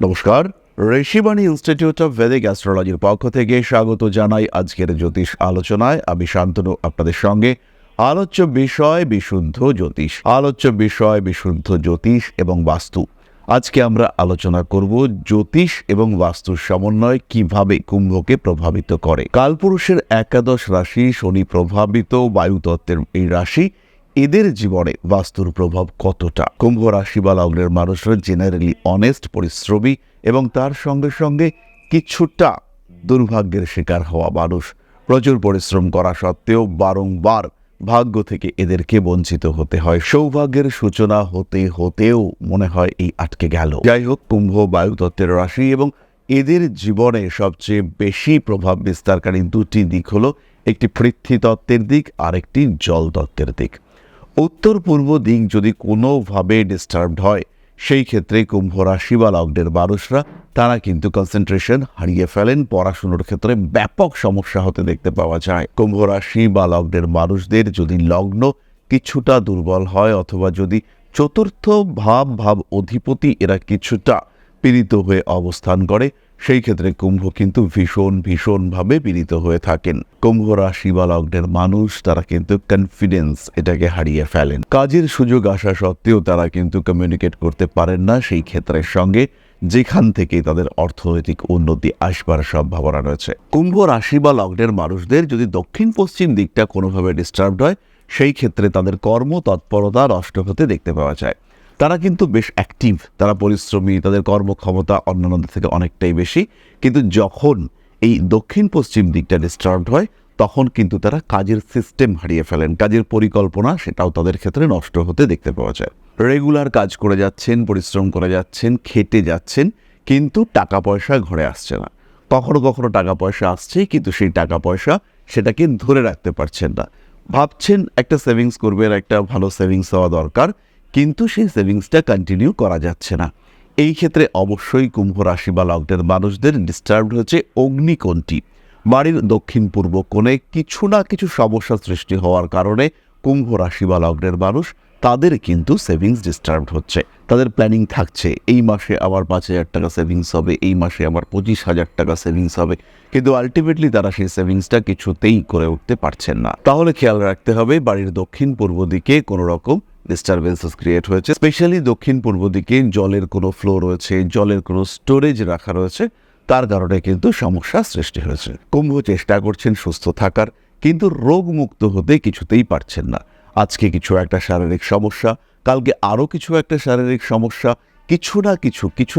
নমস্কার, Rishibani institute of Vedic অ্যাস্ট্রোলজির পক্ষ থেকে স্বাগত জানাই আজকের জ্যোতিষ আলোচনায়। আমি শান্তনু আপনাদের সঙ্গে। আলোচ্য বিষয় বিশুদ্ধ জ্যোতিষ এবং বাস্তু। আজকে আমরা আলোচনা করব জ্যোতিষ এবং বাস্তুর সমন্বয় কিভাবে কুম্ভকে প্রভাবিত করে। কালপুরুষের একাদশ রাশি শনি প্রভাবিত বায়ুতত্ত্বের এই রাশি, এদের জীবনে বাস্তুর প্রভাব কতটা? কুম্ভ রাশি বা লগ্নের মানুষরা জেনারেলি অনেস্ট, পরিশ্রমী এবং তার সঙ্গে সঙ্গে কিছুটা দুর্ভাগ্যের শিকার হওয়া মানুষ। প্রচুর পরিশ্রম করা সত্ত্বেও বারংবার ভাগ্য থেকে এদেরকে বঞ্চিত হতে হয়। সৌভাগ্যের সূচনা হতেও মনে হয় এই আটকে গেল। যাই হোক, কুম্ভ বায়ুতত্ত্বের রাশি এবং এদের জীবনে সবচেয়ে বেশি প্রভাব বিস্তারকারী দুটি দিক হলো, একটি পৃথ্বীতত্ত্বের দিক আর একটি জল তত্ত্বের দিক। উত্তর পূর্ব দিক যদি কোনোভাবে ডিস্টার্বড হয়, সেই ক্ষেত্রে কুম্ভ রাশি বা লগ্নের মানুষরা তারা কিন্তু কনসেন্ট্রেশন হারিয়ে ফেলেন। পড়াশুনোর ক্ষেত্রে ব্যাপক সমস্যা হতে দেখতে পাওয়া যায়। কুম্ভ রাশি বা লগ্নের মানুষদের যদি লগ্ন কিছুটা দুর্বল হয় অথবা যদি চতুর্থ ভাব অধিপতি এরা কিছুটা পীড়িত হয়ে অবস্থান করে, সেই ক্ষেত্রে কুম্ভ কিন্তু ভীষণভাবে পীড়িত হয়ে থাকেন। কুম্ভ রাশি বা লগ্নের মানুষ তারা কিন্তু কনফিডেন্স এটাকে হারিয়ে ফেলেন। কাজের সুযোগ আসা সত্ত্বেও তারা কিন্তু কমিউনিকেট করতে পারেন না সেই ক্ষেত্রের সঙ্গে, যেখান থেকে তাদের অর্থনৈতিক উন্নতি আসবার সম্ভাবনা রয়েছে। কুম্ভ রাশি বা লগ্নের মানুষদের যদি দক্ষিণ পশ্চিম দিকটা কোনোভাবে ডিস্টার্বড হয়, সেই ক্ষেত্রে তাদের কর্মতৎপরতা নষ্ট হতে দেখতে পাওয়া যায়। তারা কিন্তু বেশ অ্যাক্টিভ, তারা পরিশ্রমী, তাদের কর্মক্ষমতা অন্যান্যদের থেকে অনেকটাই বেশি। কিন্তু যখন এই দক্ষিণ পশ্চিম দিকটা ডিস্টার্বড হয়, তখন কিন্তু তারা কাজের সিস্টেম হারিয়ে ফেলেন। কাজের পরিকল্পনা সেটাও তাদের ক্ষেত্রে নষ্ট হতে দেখতে পাওয়া যায়। রেগুলার কাজ করে যাচ্ছেন, পরিশ্রম করে যাচ্ছেন, খেটে যাচ্ছেন, কিন্তু টাকা পয়সা ঘরে আসছে না। কখনো কখনো টাকা পয়সা আসছে, কিন্তু সেই টাকা পয়সা সেটাকে ধরে রাখতে পারছেন না। ভাবছেন একটা সেভিংস করবেন, একটা ভালো সেভিংস হওয়া দরকার, কিন্তু সেই সেভিংসটা কন্টিনিউ করা যাচ্ছে না। এই ক্ষেত্রে অবশ্যই কুম্ভ রাশি বা লগ্নের মানুষদের ডিস্টার্বড হচ্ছে অগ্নিকোণটি। বাড়ির দক্ষিণ পূর্ব কোণে কিছু না কিছু সমস্যা সৃষ্টি হওয়ার কারণে কুম্ভ রাশি বা লগ্নের মানুষ তাদের কিন্তু সেভিংস ডিস্টার্বড হচ্ছে। তাদের প্ল্যানিং থাকছে এই মাসে আমার 5,000 টাকা সেভিংস হবে, এই মাসে আমার 25,000 টাকা সেভিংস হবে, কিন্তু আলটিমেটলি তারা সেই সেভিংসটা কিছুতেই করে উঠতে পারছেন না। তাহলে খেয়াল রাখতে হবে বাড়ির দক্ষিণ পূর্ব দিকে কোনো রকম ডিস্টারবেন্সেস ক্রিয়েট হয়েছে। স্পেশালি দক্ষিণ পূর্ব দিকে জলের কোনো ফ্লো রয়েছে, জলের কোনো স্টোরেজ রাখা রয়েছে, তার কারণে কিন্তু সমস্যা সৃষ্টি হয়েছে। কুম্ভ চেষ্টা করছেন সুস্থ থাকার, কিন্তু রোগমুক্ত হতে কিছুতেই পারছেন না। আজকে কিছু একটা শারীরিক সমস্যা, কালকে আরও কিছু একটা শারীরিক সমস্যা, কিছু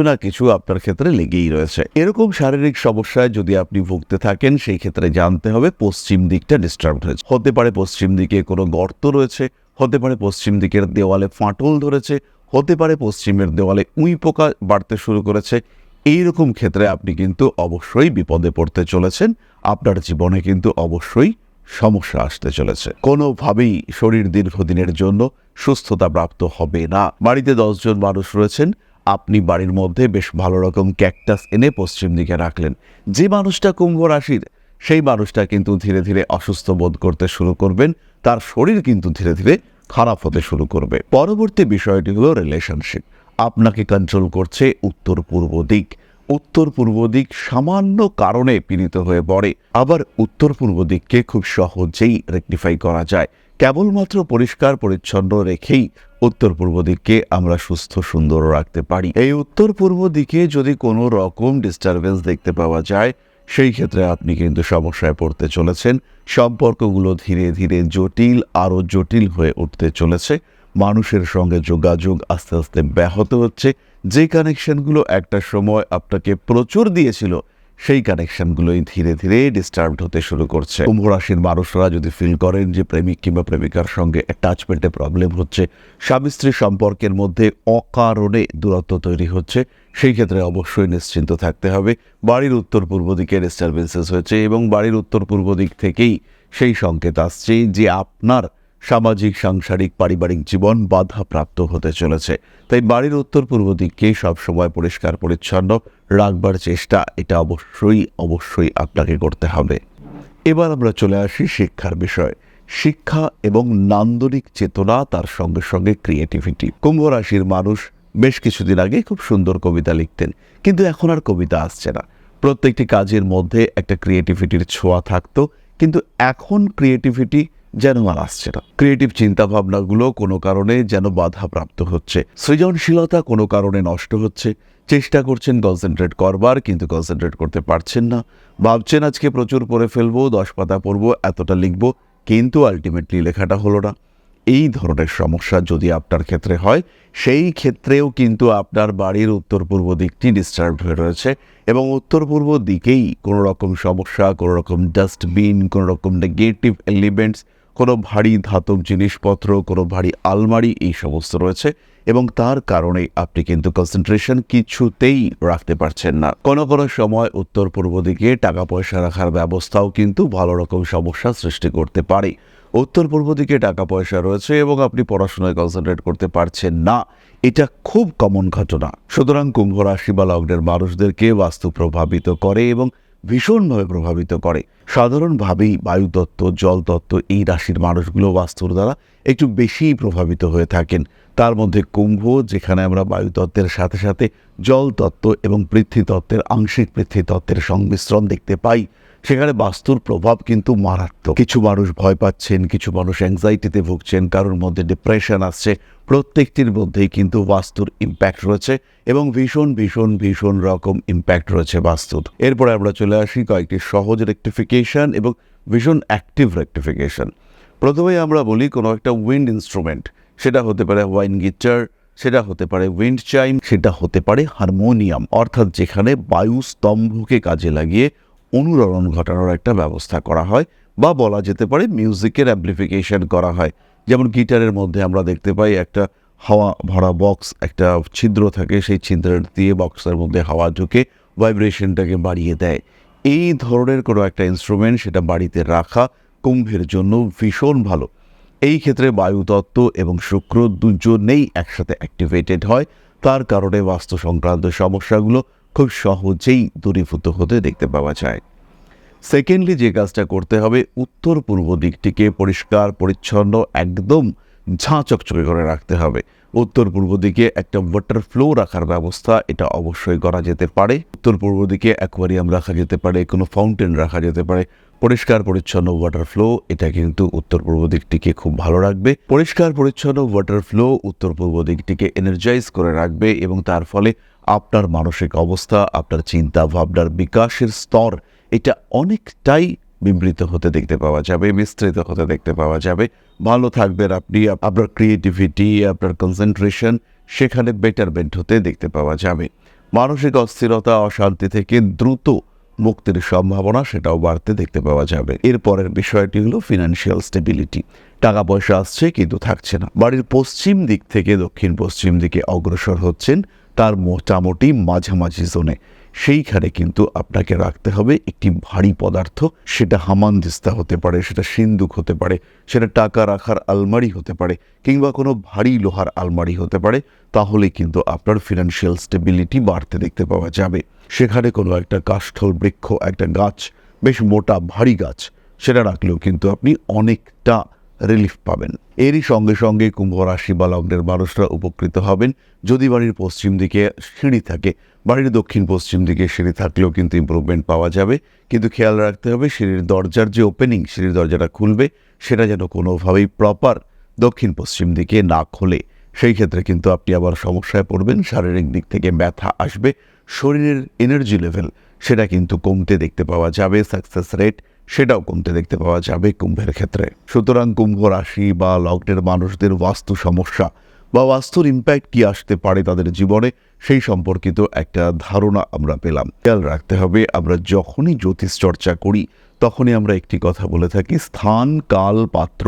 না কিছু আপনার ক্ষেত্রে লেগেই রয়েছে। এরকম শারীরিক সমস্যায় যদি আপনি ভুগতে থাকেন, সেই ক্ষেত্রে জানতে হবে পশ্চিম দিকটা ডিস্টার্বড হয়েছে। হতে পারে পশ্চিম দিকে কোনো গর্ত রয়েছে, হতে পারে পশ্চিম দিকের দেওয়ালে ফাটল ধরেছে, হতে পারে পশ্চিমের দেওয়ালে উই পোকা বাড়তে শুরু করেছে। এইরকম ক্ষেত্রে আপনি কিন্তু অবশ্যই বিপদে পড়তে চলেছেন। আপনার জীবনে কিন্তু অবশ্যই সমস্যা আসতে চলেছে। কোনোভাবেই শরীর দীর্ঘদিনের জন্য সুস্থতা প্রাপ্ত হবে না। বাড়িতে 10 জন মানুষ রয়েছেন, আপনি বাড়ির মধ্যে বেশ ভালো রকম ক্যাকটাস এনে পশ্চিম দিকে রাখলেন। যে মানুষটা কুম্ভ রাশির, সেই মানুষটা কিন্তু ধীরে ধীরে অসুস্থ বোধ করতে শুরু করবেন, তার শরীর কিন্তু ধীরে ধীরে খারাপ হতে শুরু করবে। পরবর্তী বিষয়টি হলো রিলেশনশিপ। আপনাকে কন্ট্রোল করছে উত্তর পূর্ব দিক সামান্য কারণে পীড়িত হয়ে পড়ে। আবার উত্তর পূর্ব দিককে খুব সহজেই রেকটিফাই করা যায়। কেবলমাত্র পরিষ্কার পরিচ্ছন্ন রেখেই উত্তর পূর্ব দিককে আমরা সুস্থ সুন্দর রাখতে পারি। এই উত্তর পূর্ব দিকে যদি কোনো রকম ডিস্টারবেন্স দেখতে পাওয়া যায়, সেই ক্ষেত্রে আপনি কিন্তু সমস্যায় পড়তে চলেছেন। সম্পর্কগুলো ধীরে ধীরে আরও জটিল হয়ে উঠতে চলেছে। মানুষের সঙ্গে যোগাযোগ আস্তে আস্তে ব্যাহত হচ্ছে। যে কানেকশনগুলো একটা সময় আপনাকে প্রচুর দিয়েছিল, সেই কানেকশনগুলোই ধীরে ধীরে ডিস্টার্বড হতে শুরু করছে। কুম্ভ রাশির মানুষরা যদি ফিল করেন যে প্রেমিক কিংবা প্রেমিকার সঙ্গে অ্যাটাচমেন্টে প্রবলেম হচ্ছে, স্বামী স্ত্রী সম্পর্কের মধ্যে অকারণে দূরত্ব তৈরি হচ্ছে, সেই ক্ষেত্রে অবশ্যই নিশ্চিন্ত থাকতে হবে। বাড়ির উত্তর পূর্ব দিকে ডিস্টারবেন্সেস হয়েছে এবং বাড়ির উত্তর পূর্ব দিক থেকেই সেই সংকেত আসছে যে আপনার সামাজিক, সাংসারিক, পারিবারিক জীবন বাধাপ্রাপ্ত হতে চলেছে। তাই বাড়ির উত্তর পূর্ব দিককে সবসময় পরিষ্কার পরিচ্ছন্ন রাখবার চেষ্টা এটা অবশ্যই আপনাকে করতে হবে। এবার আমরা চলে আসি শিক্ষার বিষয়। শিক্ষা এবং নান্দনিক চেতনা, তার সঙ্গে সঙ্গে ক্রিয়েটিভিটি। কুম্ভ রাশির মানুষ বেশ কিছুদিন আগে খুব সুন্দর কবিতা লিখতেন, কিন্তু এখন আর কবিতা আসছে না। প্রত্যেকটি কাজের মধ্যে একটা ক্রিয়েটিভিটির ছোঁয়া থাকতো, কিন্তু এখন ক্রিয়েটিভিটি যেন আর আসছে না। ক্রিয়েটিভ চিন্তাভাবনাগুলো কোনো কারণে যেন বাধাপ্রাপ্ত হচ্ছে, সৃজনশীলতা কোনো কারণে নষ্ট হচ্ছে। চেষ্টা করছেন কনসেন্ট্রেট করবার, কিন্তু কনসেন্ট্রেট করতে পারছেন না। ভাবছেন আজকে প্রচুর পড়ে ফেলবো, 10 পাতা পড়বো, এতটা লিখবো, কিন্তু আলটিমেটলি লেখাটা হলো না। এই ধরনের সমস্যা যদি আপনার ক্ষেত্রে হয়, সেই ক্ষেত্রেও কিন্তু আপনার বাড়ির উত্তর পূর্ব দিকটি ডিস্টার্বড হয়ে রয়েছে, এবং উত্তর পূর্ব দিকেই কোনো রকম সমস্যা, কোনো রকম ডাস্টবিন, কোনো রকম নেগেটিভ এলিমেন্টস, কোনো ভারী ধাতব জিনিসপত্র, কোনো ভারী আলমারি, এই সমস্ত রয়েছে, এবং তার কারণে আপনি কিন্তু কনসেন্ট্রেশন কিছুতেই রাখতে পারছেন না। কোনো কোনো সময় উত্তর পূর্ব দিকে টাকা পয়সা রাখার ব্যবস্থাও কিন্তু ভালো রকম সমস্যা সৃষ্টি করতে পারে। উত্তর পূর্ব দিকে টাকা পয়সা রয়েছে এবং আপনি পড়াশোনায় কনসেন্ট্রেট করতে পারছেন না, এটা খুব কমন ঘটনা। সুতরাং কুম্ভ রাশি বা লগ্নের মানুষদেরকে বাস্তু প্রভাবিত করে এবং ভীষণভাবে প্রভাবিত করে। সাধারণভাবেই বায়ুতত্ত্ব, জলতত্ত্ব, এই রাশির মানুষগুলো বাস্তুর দ্বারা একটু বেশিই প্রভাবিত হয়ে থাকেন। তার মধ্যে কুম্ভ, যেখানে আমরা বায়ুতত্ত্বের সাথে সাথে জলতত্ত্ব এবং পৃথ্বীতত্ত্বের, আংশিক পৃথ্বীতত্ত্বের সংমিশ্রণ দেখতে পাই, সেখানে বাস্তুর প্রভাব কিন্তু মারাত্মক। কিছু মানুষ ভয় পাচ্ছেন, কিছু মানুষ অ্যাংজাইটিতে ভুগছেন, কারোর মধ্যে ডিপ্রেশন আসছে। প্রত্যেকটির মধ্যেই কিন্তু বাস্তুর ইম্প্যাক্ট রয়েছে, এবং ভীষণ ভীষণ ভীষণ রকম ইম্প্যাক্ট রয়েছে বাস্তুর। এরপরে আমরা চলে আসি কয়েকটি সহজ রেকটিফিকেশন এবং ভীষণ অ্যাক্টিভ রেকটিফিকেশন। প্রথমেই আমরা বলি কোনো একটা উইন্ড ইনস্ট্রুমেন্ট, সেটা হতে পারে ওয়াইন গিটার, সেটা হতে পারে উইন্ড চাইম, সেটা হতে পারে হারমোনিয়াম, অর্থাৎ যেখানে বায়ু স্তম্ভকে কাজে লাগিয়ে অনুরণন ঘটানোর একটা ব্যবস্থা করা হয়, বা বলা যেতে পারে মিউজিকের অ্যাম্প্লিফিকেশন করা হয়। যেমন গিটারের মধ্যে আমরা দেখতে পাই একটা হাওয়া ভরা বক্স, একটা ছিদ্র থাকে, সেই ছিদ্রের দিয়ে বক্সের মধ্যে হাওয়া ঢুকে ভাইব্রেশনটাকে বাড়িয়ে দেয়। এই ধরনের কোনো একটা ইনস্ট্রুমেন্ট সেটা বাড়িতে রাখা কুম্ভের জন্য ভীষণ ভালো। এই ক্ষেত্রে বায়ুতত্ত্ব এবং শুক্র দুজনেই একসাথে অ্যাক্টিভেটেড হয়, তার কারণে বাস্তু সংক্রান্ত সমস্যাগুলো খুব সহজেই দূরীভূত হতে দেখতে পাওয়া যায়। সেকেন্ডলি যে কাজটা করতে হবে, উত্তর পূর্ব দিকটিকে পরিষ্কার পরিচ্ছন্ন একদম ঝাঁ চকচকে করে রাখতে হবে। উত্তর পূর্ব দিকে একটা ওয়াটার ফ্লো রাখার ব্যবস্থা এটা অবশ্যই করা যেতে পারে। উত্তর পূর্ব দিকে অ্যাকোয়ারিয়াম রাখা যেতে পারে, কোনো ফাউন্টেন রাখা যেতে পারে। পরিষ্কার পরিচ্ছন্ন ওয়াটার ফ্লো এটা কিন্তু উত্তর পূর্ব দিকটিকে খুব ভালো রাখবে। পরিষ্কার পরিচ্ছন্ন ওয়াটার ফ্লো উত্তর পূর্ব দিকটিকে এনার্জাইজ করে রাখবে, এবং তার ফলে আপনার মানসিক অবস্থা, আপনার চিন্তা ভাবনার বিকাশের স্তর এটা অনেকটাই বিবৃত হতে দেখতে পাওয়া যাবে, বিস্তৃত হতে দেখতে পাওয়া যাবে। ভালো থাকবেন আপনি, আপনার ক্রিয়েটিভিটি, আপনার কনসেন্ট্রেশন সেখানে বেটারমেন্ট হতে দেখতে পাওয়া যাবে। মানসিক অস্থিরতা, অশান্তি থেকে দ্রুত মুক্তির সম্ভাবনা সেটাও বাড়তে দেখতে পাওয়া যাবে। এরপরের বিষয়টি হলো ফিনান্সিয়াল স্টেবিলিটি। টাকা পয়সা আসছে কিন্তু থাকছে না। বাড়ির পশ্চিম দিক থেকে দক্ষিণ পশ্চিম দিকে অগ্রসর হচ্ছেন, তার মোটামুটি মাঝামাঝি জোনে। সেইখানে কিন্তু আপনাকে রাখতে হবে একটি ভারী পদার্থ, সেটা হামানদিস্তা হতে পারে, সেটা সিন্দুক হতে পারে, সেটা টাকা রাখার আলমারি হতে পারে, কিংবা কোনো ভারী লোহার আলমারি হতে পারে। তাহলে কিন্তু আপনার ফিনান্সিয়াল স্টেবিলিটি বাড়তে দেখতে পাওয়া যাবে। সেখানে কোনো একটা কাষ্ঠল বৃক্ষ, একটা গাছ, বেশ মোটা ভারী গাছ, সেটা রাখলেও কিন্তু আপনি অনেকটা রিলিফ পাবেন। এরই সঙ্গে সঙ্গে কুম্ভ রাশি বা লগ্নের মানুষরা উপকৃত হবেন যদি বাড়ির পশ্চিম দিকে সিঁড়ি থাকে। বাড়ির দক্ষিণ পশ্চিম দিকে সিঁড়ি থাকলেও কিন্তু ইম্প্রুভমেন্ট পাওয়া যাবে, কিন্তু খেয়াল রাখতে হবে সিঁড়ির দরজার যে ওপেনিং, সিঁড়ির দরজাটা খুলবে সেটা যেন কোনোভাবেই প্রপার দক্ষিণ পশ্চিম দিকে না খোলে। সেই ক্ষেত্রে কিন্তু আপনি আবার সমস্যায় পড়বেন, শারীরিক দিক থেকে ব্যথা আসবে, শরীরের এনার্জি লেভেল সেটা কিন্তু কমতে দেখতে পাওয়া যাবে, সাকসেস রেট সেটাও কমতে দেখতে পাওয়া যাবে কুম্ভের ক্ষেত্রে। সুতরাং কুম্ভ রাশি বা লগ্নের মানুষদের বাস্তু সমস্যা বা বাস্তুর ইম্প্যাক্ট কি আসতে পারে তাদের জীবনে, সেই সম্পর্কিত একটা ধারণা আমরা পেলাম। খেয়াল রাখতে হবে, আমরা যখনই জ্যোতিষ চর্চা করি তখনই আমরা একটি কথা বলে থাকি, স্থান, কাল, পাত্র।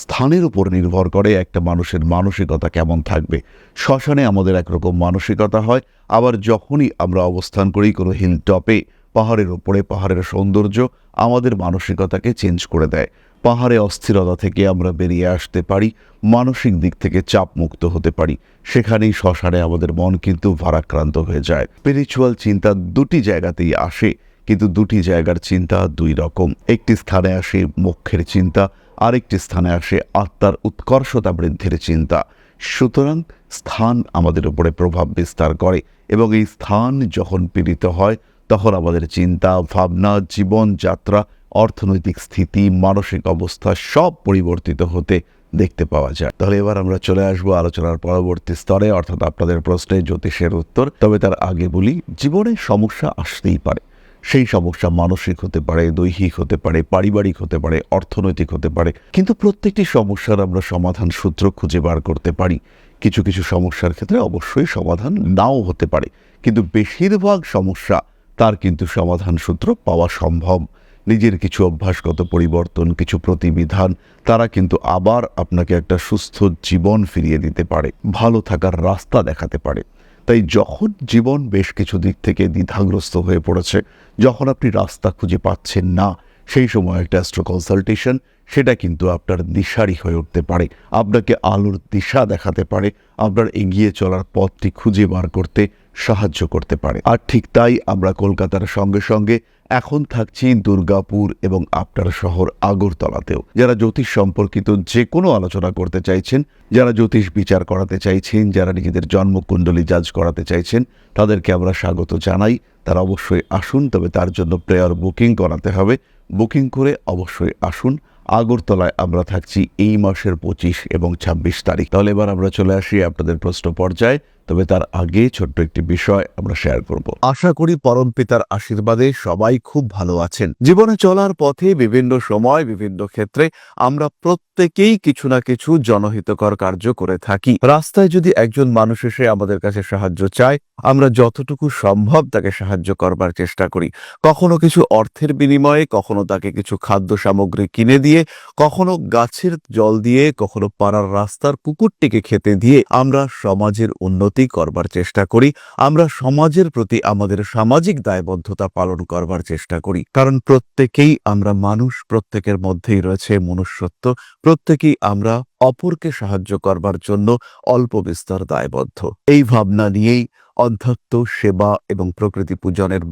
স্থানের উপর নির্ভর করে একটা মানুষের মানসিকতা কেমন থাকবে। শ্মশানে আমাদের একরকম মানসিকতা হয়, আবার যখনই আমরা অবস্থান করি কোনো হিল টপে, পাহাড়ের ওপরে, পাহাড়ের সৌন্দর্য আমাদের মানসিকতাকে চেঞ্জ করে দেয়। পাহাড়ে অস্থিরতা থেকে আমরা বেরিয়ে আসতে পারি, মানসিক দিক থেকে চাপ মুক্ত হতে পারি। সেখানেই শ্মশানে আমাদের মন কিন্তু ভারাক্রান্ত হয়ে যায়। স্পিরিচুয়াল চিন্তা দুটি জায়গাতেই আসে, কিন্তু দুটি জায়গার চিন্তা দুই রকম। একটি স্থানে আসে মোক্ষের চিন্তা, আরেকটি স্থানে আসে আত্মার উৎকর্ষতা বৃদ্ধির চিন্তা। সুতরাং স্থান আমাদের উপরে প্রভাব বিস্তার করে এবং এই স্থান যখন পীড়িত হয় তখন আমাদের চিন্তা ভাবনা, জীবনযাত্রা, অর্থনৈতিক স্থিতি, মানসিক অবস্থা সব পরিবর্তিত হতে দেখতে পাওয়া যায়। তাহলে এবার আমরা চলে আসবো আলোচনার পরবর্তী স্তরে, অর্থাৎ আপনাদের প্রশ্নে জ্যোতিষের উত্তর। তবে তার আগে বলি, জীবনে সমস্যা আসতেই পারে। সেই সমস্যা মানসিক হতে পারে, দৈহিক হতে পারে, পারিবারিক হতে পারে, অর্থনৈতিক হতে পারে, কিন্তু প্রত্যেকটি সমস্যার আমরা সমাধান সূত্র খুঁজে বার করতে পারি। কিছু কিছু সমস্যার ক্ষেত্রে অবশ্যই সমাধান নাও হতে পারে, কিন্তু বেশিরভাগ সমস্যা তার কিন্তু সমাধান সূত্র পাওয়া সম্ভব। নিজের কিছু অভ্যাসগত পরিবর্তন, কিছু প্রতিবিধান, তারা কিন্তু আবার আপনাকে একটা সুস্থ জীবন ফিরিয়ে দিতে পারে, ভালো থাকার রাস্তা দেখাতে পারে। তাই যখন জীবন বেশ কিছু দিক থেকে দ্বিধাগ্রস্ত হয়ে পড়েছে, যখন আপনি রাস্তা খুঁজে পাচ্ছেন না, সেই সময় একটা অ্যাস্ট্রো কনসালটেশন সেটা কিন্তু আপনার দিশারি হয়ে উঠতে পারে, আপনাকে আলোর দিশা দেখাতে পারে, আপনার এগিয়ে চলার পথটি খুঁজে বার করতে সাহায্য করতে পারে। আর ঠিক তাই আমরা কলকাতার সঙ্গে সঙ্গে এখন থাকছি দুর্গাপুর এবং আপনার শহর আগরতলাতেও। যারা জ্যোতিষ সম্পর্কিত যে কোনো আলোচনা করতে চাইছেন, যারা জ্যোতিষ বিচার করাতে চাইছেন, যারা নিজেদের জন্মকুণ্ডলী জাজ করাতে চাইছেন, তাদেরকে আমরা স্বাগত জানাই। তারা অবশ্যই আসুন, তবে তার জন্য প্রেয়ার বুকিং করাতে হবে। বুকিং করে অবশ্যই আসুন। আগরতলায় আমরা থাকছি এই মাসের 25 এবং 26 তারিখ। তাহলে এবার আমরা চলে আসি আপনাদের প্রশ্ন পর্যায়ে, তবে তার আগে ছোট্ট একটি বিষয় আমরা শেয়ার করব। আশা করি পরমপিতার আশীর্বাদে সবাই খুব ভালো আছেন। জীবনে চলার পথে বিভিন্ন সময় বিভিন্ন ক্ষেত্রে আমরা প্রত্যেকেই কিছু না কিছু জনহিতকর কার্য করে থাকি। রাস্তায় যদি একজন মানুষ এসে আমাদের কাছে সাহায্য চায়, আমরা যতটুকু সম্ভব তাকে সাহায্য করবার চেষ্টা করি। কখনো কিছু অর্থের বিনিময়ে, কখনো তাকে কিছু খাদ্য সামগ্রী কিনে দিয়ে, কখনো গাছের জল দিয়ে, কখনো পাড়ার রাস্তার কুকুরটিকে খেতে দিয়ে আমরা সমাজের উন্নতি করবার চেষ্টা করি। আমরা সমাজের প্রতি আমাদের সামাজিক দায়বদ্ধতা পালন করবার চেষ্টা করি, কারণ প্রত্যেকেই আমরা মানুষ, প্রত্যেকের মধ্যেই রয়েছে মনুষ্যত্ব, প্রত্যেকেই আমরা অপরকে সাহায্য করবার জন্য অল্প বিস্তর দায়বদ্ধ। এই ভাবনা নিয়েই অধ্যাত্ম, সেবা এবং প্রকৃতি পূজনের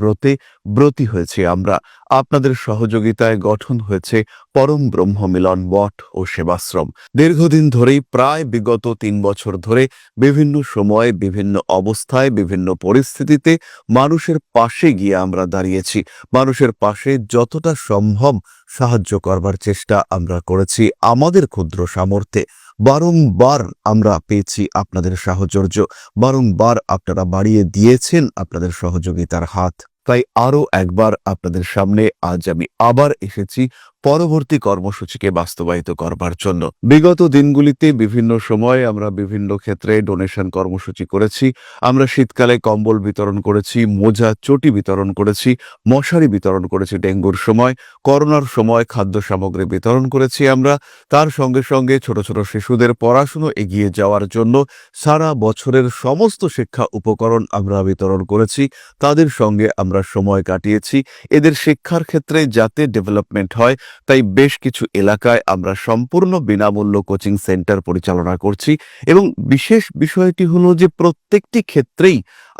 ব্রতী হয়েছে আমরা। আপনাদের সহযোগিতায় গঠন হয়েছে পরম ব্রহ্ম মিলন মঠ ও সেবাশ্রম। দীর্ঘদিন ধরেই, প্রায় বিগত 3 বছর ধরে বিভিন্ন সময়ে, বিভিন্ন অবস্থায়, বিভিন্ন পরিস্থিতিতে মানুষের পাশে গিয়ে আমরা দাঁড়িয়েছি। মানুষের পাশে যতটা সম্ভব সাহায্য করবার চেষ্টা আমরা করেছি আমাদের ক্ষুদ্র সামর্থ্যে। বারংবার আমরা পেয়েছি আপনাদের সাহচর্য, বারংবার আপনারা বাড়িয়ে দিয়েছেন আপনাদের সহযোগিতার হাত। তাই আরও একবার আপনাদের সামনে আজ আমি আবার এসেছি পরবর্তী কর্মসূচিকে বাস্তবায়িত করবার জন্য। বিগত দিনগুলিতে বিভিন্ন সময় আমরা বিভিন্ন ক্ষেত্রে ডোনেশন কর্মসূচি করেছি। আমরা শীতকালে কম্বল বিতরণ করেছি, মোজা চটি বিতরণ করেছি, মশারি বিতরণ করেছি ডেঙ্গুর সময়, করোনার সময় খাদ্য সামগ্রী বিতরণ করেছি আমরা। তার সঙ্গে সঙ্গে ছোট ছোট শিশুদের পড়াশুনো এগিয়ে যাওয়ার জন্য সারা বছরের সমস্ত শিক্ষা উপকরণ আমরা বিতরণ করেছি। তাদের সঙ্গে আমরা সময় কাটিয়েছি। এদের শিক্ষার ক্ষেত্রে যাতে ডেভেলপমেন্ট হয়, তাই বেশ কিছু এলাকায় আমরা সম্পূর্ণ বিনামূল্য কোচিং সেন্টার পরিচালনা করছি। এবং বিশেষ বিষয়টি হলো যে প্রত্যেকটি ক্ষেত্রেই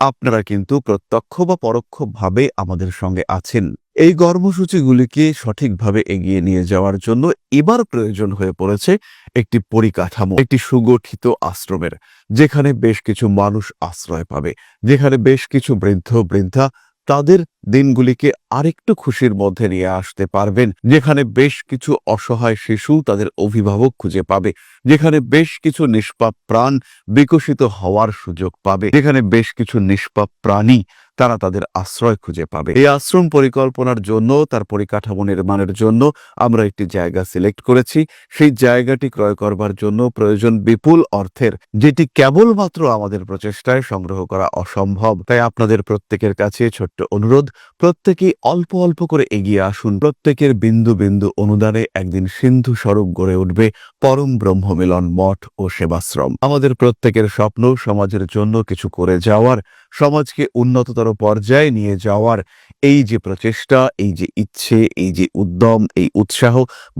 আপনারা কিন্তু প্রত্যক্ষ বা পরোক্ষভাবে আমাদের সঙ্গে আছেন। এই কর্মসূচিগুলিকে সঠিকভাবে এগিয়ে নিয়ে যাওয়ার জন্য এবার প্রয়োজন হয়ে পড়েছে একটি পরিকাঠামো, একটি সুগঠিত আশ্রমের, যেখানে বেশ কিছু মানুষ আশ্রয় পাবে, যেখানে বেশ কিছু বৃদ্ধ বৃদ্ধা তাদের দিনগুলিকে আরেকটু খুশির মধ্যে নিয়ে আসতে পারবেন, যেখানে বেশ কিছু অসহায় শিশু তাদের অভিভাবক খুঁজে পাবে, যেখানে বেশ কিছু নিষ্পাপ প্রাণ বিকশিত হওয়ার সুযোগ পাবে, যেখানে বেশ কিছু নিষ্পাপ প্রাণী তারা তাদের আশ্রয় খুঁজে পাবে। এই আশ্রম পরিকল্পনার জন্য, তার পরিকাঠামো নির্মাণের জন্য আমরা একটি জায়গা সিলেক্ট করেছি। সেই জায়গাটি ক্রয় করবার জন্য প্রয়োজন বিপুল অর্থের, যেটি কেবলমাত্র আমাদের প্রচেষ্টায় সংগ্রহ করা অসম্ভব। তাই আপনাদের প্রত্যেকের কাছে ছোট্ট অনুরোধ, প্রত্যেকেই অল্প অল্প করে এগিয়ে আসুন। প্রত্যেকের বিন্দু বিন্দু অনুদানে একদিন সিন্ধু স্বরূপ গড়ে উঠবে পরম ব্রহ্ম মিলন মঠ ও সেবাশ্রম। আমাদের প্রত্যেকের স্বপ্ন সমাজের জন্য কিছু করে যাওয়ার, সমাজকে উন্নততর পর্যায়ে নিয়ে যাওয়ার। এই যে প্রচেষ্টা, এই যে ইচ্ছে, এই যে উদ্যম, এই উৎসাহ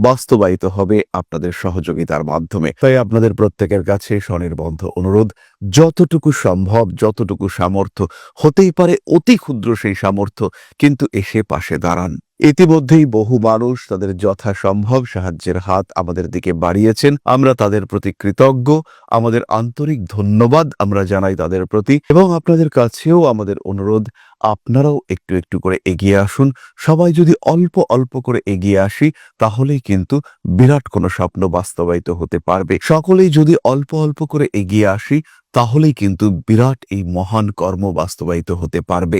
বাস্তবায়িত হবে আপনাদের সহযোগিতার মাধ্যমে। তাই আপনাদের প্রত্যেকের কাছে স্বনির্বন্ধ অনুরোধ, যতটুকু সম্ভব, যতটুকু সামর্থ্য, হতেই পারে অতি ক্ষুদ্র সেই সামর্থ্য, কিন্তু এসে পাশে দাঁড়ান। ইতিমধ্যেই বহু মানুষ তাদের যথাসম্ভব সাহায্যের হাত আমাদের দিকে বাড়িয়েছেন। আমরা তাদের প্রতি কৃতজ্ঞ। আমাদের আন্তরিক ধন্যবাদ আমরা জানাই তাদের প্রতি, এবং আপনাদের কাছেও আমাদের অনুরোধ, আপনারাও একটু একটু করে এগিয়ে আসুন। সবাই যদি অল্প অল্প করে এগিয়ে আসি, তাহলেই কিন্তু বিরাট কোনো স্বপ্ন বাস্তবায়িত হতে পারবে। সকলেই যদি অল্প অল্প করে এগিয়ে আসি, তাহলেই কিন্তু বিরাট এই মহান কর্ম বাস্তবায়িত হতে পারবে।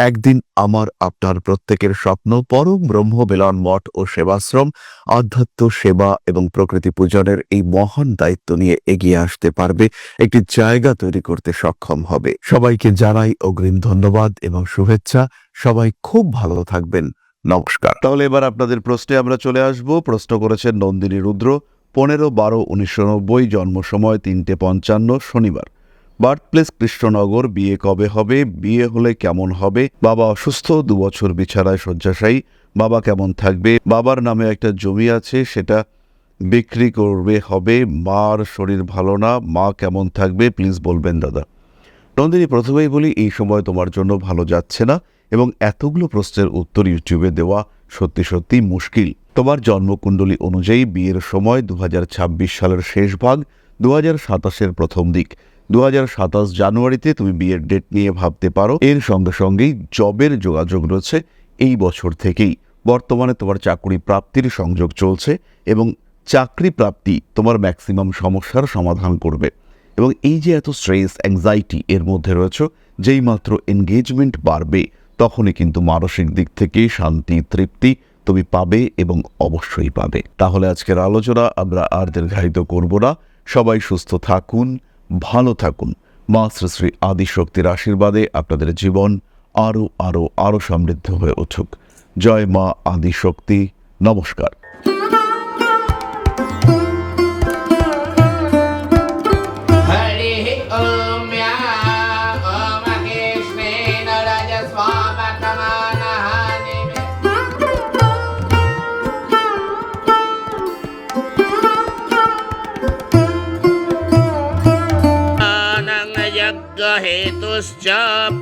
একদিন আমার আপনার প্রত্যেকের স্বপ্ন পরম ব্রহ্ম মিলন মঠ ও সেবাশ্রম আধ্যাত্ম সেবা এবং প্রকৃতি পূজনের এই মহান দায়িত্ব নিয়ে এগিয়ে আসতে পারবে, একটি জায়গা তৈরি করতে সক্ষম হবে। সবাইকে জানাই অগ্রিম ধন্যবাদ এবং শুভেচ্ছা। সবাই খুব ভালো থাকবেন। নমস্কার। তাহলে এবার আপনাদের প্রশ্নে আমরা চলে আসব। প্রশ্ন করেছেন নন্দিনী রুদ্র, 15/12/1990, জন্ম সময় 3:55 শনিবার, বার্থ প্লেস কৃষ্ণনগর। বিয়ে কবে হবে? বিয়ে হলে কেমন হবে? বাবা অসুস্থ, 2 বছর বিছানায় শয্যাশায়ী। বাবা কেমন থাকবে? বাবার নামে একটা জমি আছে, সেটা বিক্রি করবে হবে। মার শরীর ভালো না, মা কেমন থাকবে? প্লিজ বলবেন দাদা। নন্দিনী, প্রথমেই বলি, এই সময় তোমার জন্য ভালো যাচ্ছে না, এবং এতগুলো প্রশ্নের উত্তর ইউটিউবে দেওয়া সত্যি সত্যি মুশকিল। তোমার জন্মকুণ্ডলী অনুযায়ী বিয়ের সময় 2026 সালের শেষ ভাগ, 2027-এর প্রথম দিক। 2027 জানুয়ারিতে তুমি বিয়ের ডেট নিয়ে ভাবতে পারো। এর সঙ্গে সঙ্গেই জবের যোগাযোগ রয়েছে এই বছর থেকেই। বর্তমানে তোমার চাকরি প্রাপ্তির সংযোগ চলছে, এবং চাকরি প্রাপ্তি তোমার ম্যাক্সিমাম সমস্যার সমাধান করবে। এবং এই যে এত স্ট্রেস, অ্যাংজাইটি এর মধ্যে রয়েছে, যেই মাত্র এনগেজমেন্ট বাড়বে, তখনই কিন্তু মানসিক দিক থেকে শান্তি, তৃপ্তি তুমি পাবে, এবং অবশ্যই পাবে। তাহলে আজকের আলোচনা আমরা আর দীর্ঘায়িত করব না। সবাই সুস্থ থাকুন, ভালো থাকুন। মা শ্রী শ্রী আদিশক্তির আশীর্বাদে আপনাদের জীবন আরো আরো আরো সমৃদ্ধ হয়ে উঠুক। জয় মা আদিশক্তি। নমস্কার। हेतुश्च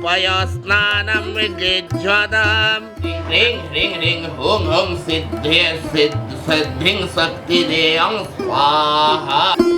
पयस्नानं विद्युज्वदां ह्रीं ह्रीं ह्रीं हुं हुं सिद्धे सिद्धिं शक्तिदेयं स्वाहा।